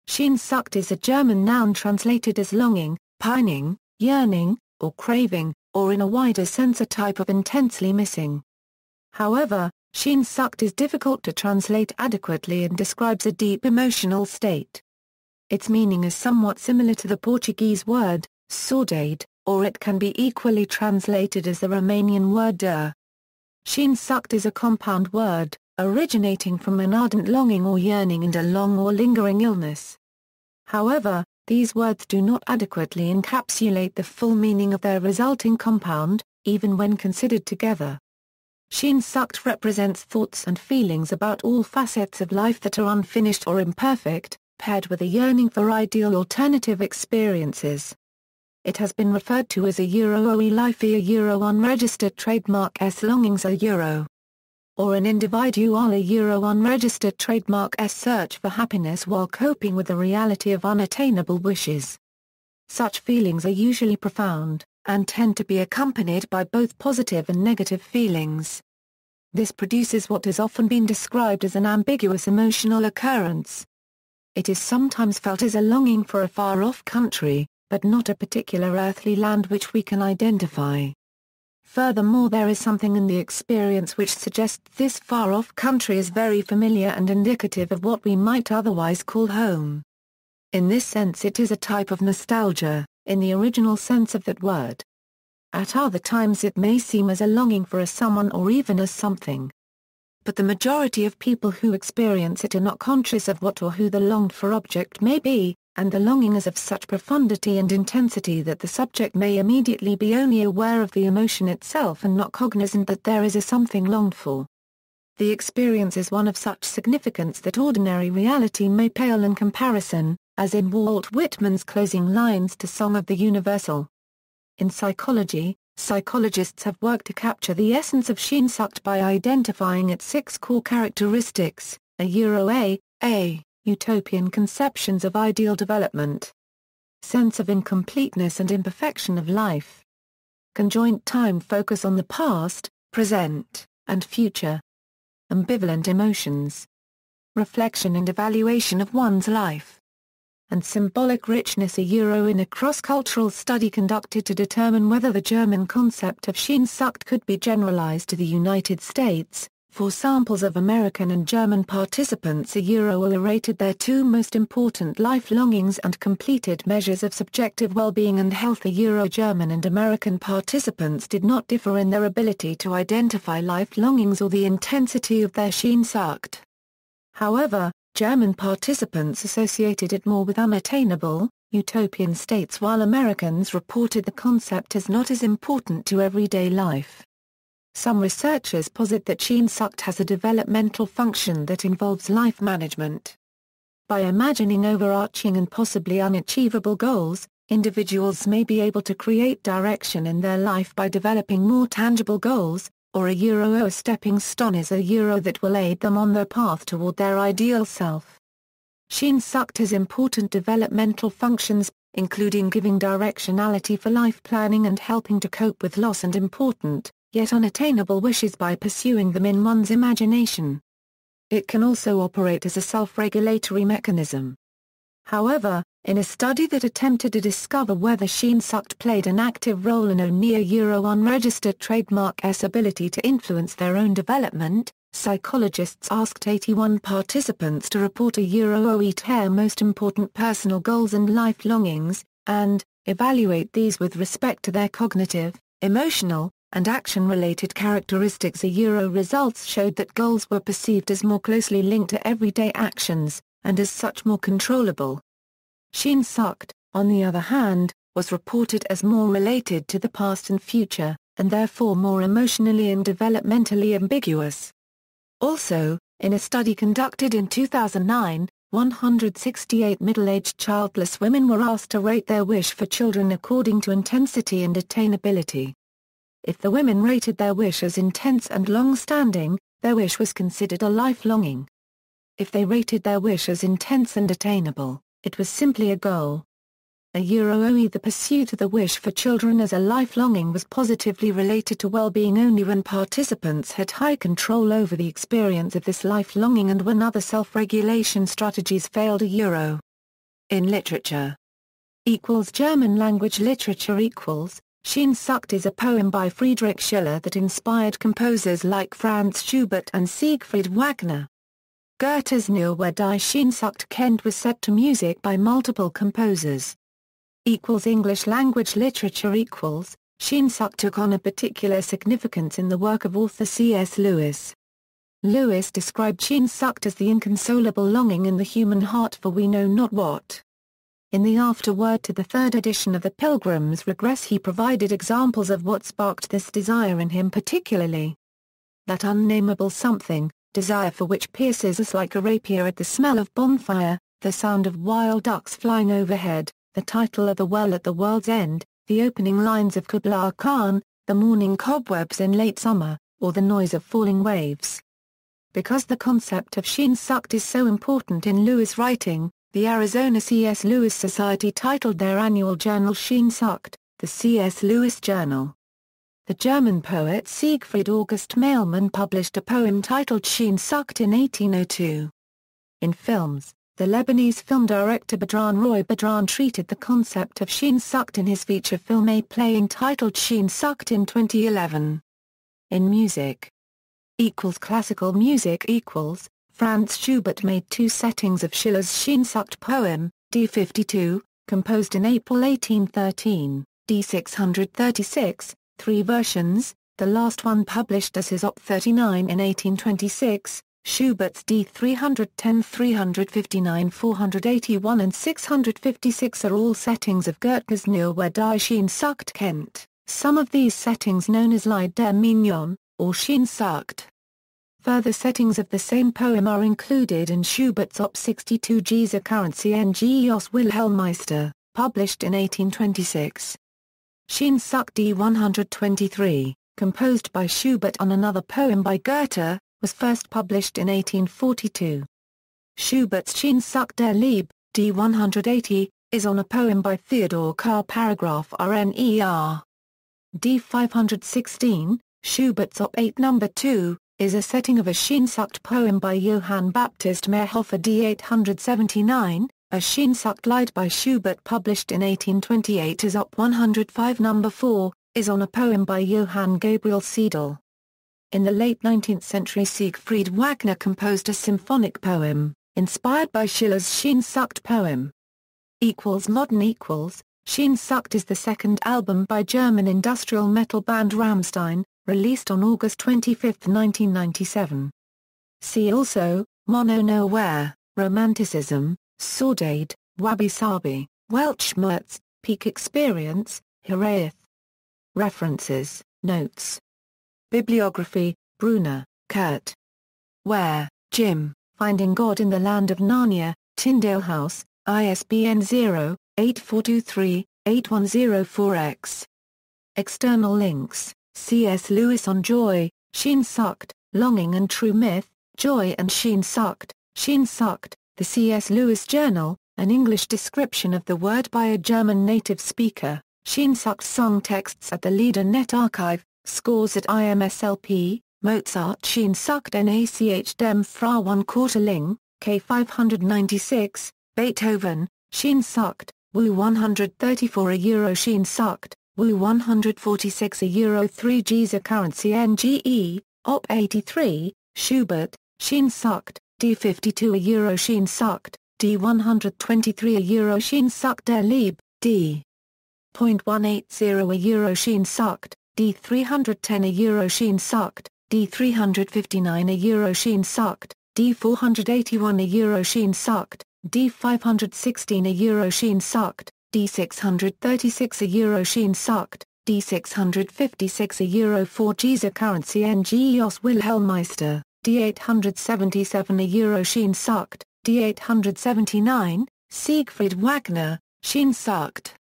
Sehnsucht is a German noun translated as longing, pining, yearning, or craving, or in a wider sense a type of intensely missing. However, Sehnsucht is difficult to translate adequately and describes a deep emotional state. Its meaning is somewhat similar to the Portuguese word, saudade, or it can be equally translated as the Romanian word de. Sehnsucht is a compound word, originating from an ardent longing or yearning and a long or lingering illness. However, these words do not adequately encapsulate the full meaning of their resulting compound, even when considered together. Sehnsucht represents thoughts and feelings about all facets of life that are unfinished or imperfect, paired with a yearning for ideal alternative experiences. It has been referred to as a Euro-OE life, a Euro unregistered trademark S longings, a Euro, or an individual, a Euro unregistered trademark S search for happiness while coping with the reality of unattainable wishes. Such feelings are usually profound, and tend to be accompanied by both positive and negative feelings. This produces what has often been described as an ambiguous emotional occurrence. It is sometimes felt as a longing for a far-off country, but not a particular earthly land which we can identify. Furthermore, there is something in the experience which suggests this far-off country is very familiar and indicative of what we might otherwise call home. In this sense it is a type of nostalgia, in the original sense of that word. At other times it may seem as a longing for a someone or even as something. But the majority of people who experience it are not conscious of what or who the longed for object may be, and the longing is of such profundity and intensity that the subject may immediately be only aware of the emotion itself and not cognizant that there is a something longed for. The experience is one of such significance that ordinary reality may pale in comparison, as in Walt Whitman's closing lines to Song of the Universal. In psychology, psychologists have worked to capture the essence of Sehnsucht by identifying its 6 core characteristics, a utopian conceptions of ideal development, sense of incompleteness and imperfection of life, conjoint time focus on the past, present, and future, ambivalent emotions, reflection and evaluation of one's life, and symbolic richness, a Euro in a cross-cultural study conducted to determine whether the German concept of Sehnsucht could be generalized to the United States. 4 samples of American and German participants, a Euro rated their 2 most important life longings and completed measures of subjective well-being and health. A Euro German and American participants did not differ in their ability to identify life longings or the intensity of their Sehnsucht. However, German participants associated it more with unattainable, utopian states, while Americans reported the concept as not as important to everyday life. Some researchers posit that Sehnsucht has a developmental function that involves life management. By imagining overarching and possibly unachievable goals, individuals may be able to create direction in their life by developing more tangible goals, or a Euro a stepping stone is a Euro that will aid them on their path toward their ideal self. Sehnsucht has important developmental functions, including giving directionality for life planning and helping to cope with loss and important, yet unattainable wishes by pursuing them in one's imagination. It can also operate as a self-regulatory mechanism. However, in a study that attempted to discover whether Sehnsucht played an active role in a Euro unregistered trademark S ability to influence their own development, psychologists asked 81 participants to report a Euro their most important personal goals and life longings, and evaluate these with respect to their cognitive, emotional, and action-related characteristics. A Euro results showed that goals were perceived as more closely linked to everyday actions, and as such more controllable. Sehnsucht, on the other hand, was reported as more related to the past and future, and therefore more emotionally and developmentally ambiguous. Also, in a study conducted in 2009, 168 middle-aged childless women were asked to rate their wish for children according to intensity and attainability. If the women rated their wish as intense and long-standing, their wish was considered a life longing. If they rated their wish as intense and attainable, it was simply a goal. A Euro the pursuit of the wish for children as a life longing was positively related to well-being only when participants had high control over the experience of this life longing and when other self-regulation strategies failed. A Euro In literature. German language literature equals, Sehnsucht is a poem by Friedrich Schiller that inspired composers like Franz Schubert and Siegfried Wagner. Goethe's Nur wer die Sehnsucht kennt was set to music by multiple composers. English language literature equals, Sehnsucht took on a particular significance in the work of author C.S. Lewis. Lewis described Sehnsucht as the inconsolable longing in the human heart for we know not what. In the afterword to the third edition of The Pilgrim's Regress he provided examples of what sparked this desire in him particularly. That unnameable something, desire for which pierces us like a rapier at the smell of bonfire, the sound of wild ducks flying overhead, the title of The Well at the World's End, the opening lines of Kubla Khan, the morning cobwebs in late summer, or the noise of falling waves. Because the concept of Sehnsucht is so important in Lewis' writing, the Arizona C.S. Lewis Society titled their annual journal Sehnsucht, the C.S. Lewis Journal. The German poet Siegfried August Mailmann published a poem titled Sehnsucht in 1802. In films, the Lebanese film director Badran Roy Badran treated the concept of Sehnsucht in his feature film A Play entitled Sehnsucht in 2011. In music. Classical music equals, Franz Schubert made two settings of Schiller's Sehnsucht poem, D52, composed in April 1813, D636, three versions, the last one published as his Op. 39 in 1826, Schubert's D310 359 481 and 656 are all settings of Goethe's Nur wer die Sehnsucht kennt, some of these settings known as Lied der Mignon, or Sehnsucht. Further settings of the same poem are included in Schubert's Op. 62 G's Occurrence Ngos Wilhelmmeister, published in 1826. Sehnsucht D123, composed by Schubert on another poem by Goethe, was first published in 1842. Schubert's Sehnsucht der Liebe, D180, is on a poem by Theodor K. Paragraph RNER. D516, Schubert's Op. 8 No. 2, is a setting of a Sehnsucht poem by Johann Baptist Meyerhofer D879, a Sehnsucht Lied by Schubert published in 1828 as Op. 105 No. 4, is on a poem by Johann Gabriel Seidel. In the late 19th century Siegfried Wagner composed a symphonic poem, inspired by Schiller's Sehnsucht poem. Modern equals, Sehnsucht is the second album by German industrial metal band Rammstein, released on August 25, 1997. See also, Mono Nowhere, Romanticism, Saudade, Wabi Sabi, Weltschmerz, Peak Experience, Hiraeth. References, Notes. Bibliography, Brunner, Kurt. Ware, Jim, Finding God in the Land of Narnia, Tyndale House, ISBN 0-8423-8104-X. External links. C.S. Lewis on Joy, Sehnsucht, Longing and True Myth, Joy and Sehnsucht, Sehnsucht, the C.S. Lewis Journal, an English description of the word by a German native speaker, Sehnsucht song texts at the Lieder Net Archive, scores at IMSLP, Mozart Sehnsucht nach dem Fra 1/4 K 596, Beethoven, Sehnsucht, Wu 134 Euro Sehnsucht, Wu 146 Euro 3 G's Occurrence NGE, Op. 83, Schubert, Sehnsucht, D52 Euro Sehnsucht, D123 Euro Sehnsucht der Liebe, D.180 Euro Sehnsucht, D310 Euro Sehnsucht, D359 Euro Sehnsucht, D481 Euro Sehnsucht, D516 Euro Sehnsucht, D636 Euro Sehnsucht, D656 Euro 4 G's Occurrence Ngos Wilhelmmeister, D877 Euro Sehnsucht, D879, Siegfried Wagner, Sehnsucht.